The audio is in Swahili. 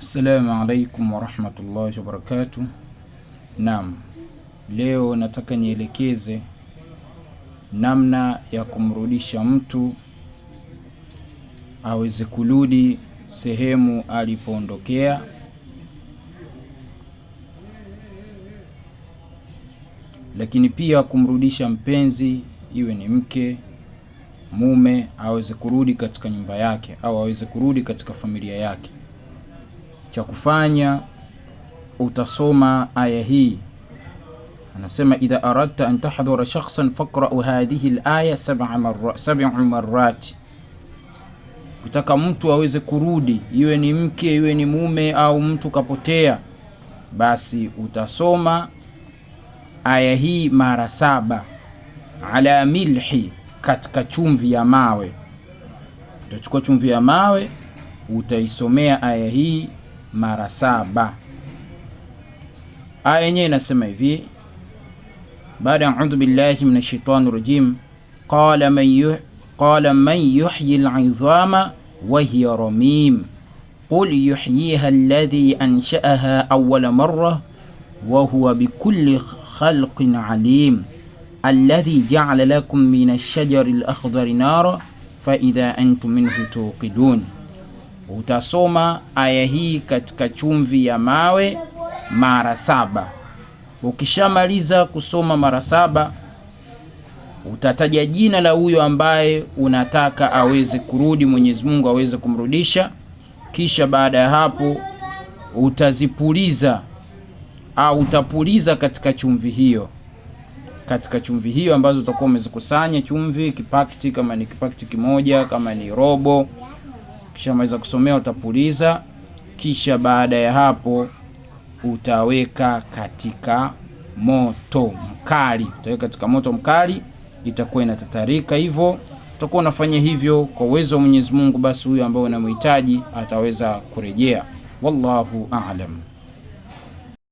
Assalamu alaikum warahmatullahi wabarakatuh. Naam, leo nataka nielekeze namna ya kumrudisha mtu aweze kurudi sehemu alipoondokea, lakini pia kumrudisha mpenzi, iwe ni mke, mume, aweze kurudi katika nyumba yake au aweze kurudi katika familia yake. Cha kufanya, utasoma aya hii. Anasema idha aradta an tahdhura shakhsan faqra'u hadhihi al-aya sab'a marrat. Ukitaka mtu aweze kurudi, iwe ni mke, iwe ni mume au mtu kapotea, basi utasoma aya hii mara 7 ala milhi, katika chumvi ya mawe. Utachukua chumvi ya mawe, utaisomea aya hii mara 7. Aya yenyewe inasema hivi: baada a'udhu billahi minash shaitani rajim, qala man yuhyi al-'idhama wa hiya ramim qul yuhyiha alladhi ansha'aha awwala marra wa huwa bikulli khalqin 'alim alladhi ja'ala lakum minash shajari al-akhdari nara fa idha antum minhu tuqidun. Utasoma aya hii katika chumvi ya mawe mara 7. Ukishamaliza kusoma mara 7, utataja jina la huyo ambaye unataka aweze kurudi, Mwenyezi Mungu aweze kumrudisha. Kisha baada ya hapo utazipuliza au utapuliza katika chumvi hiyo, ambazo utakuwa umezikusanya chumvi kipakti, kama ni kipakti kimoja, kama ni robo. Kisha maliza kusomea utapuliza. Kisha baada ya hapo utaweka katika moto mkali, itakuwa inatatarika hivyo. Utakuwa unafanya hivyo kwa uwezo wa Mwenyezi Mungu, basi huyo ambaye unamhitaji ataweza kurejea. Wallahu a'lam.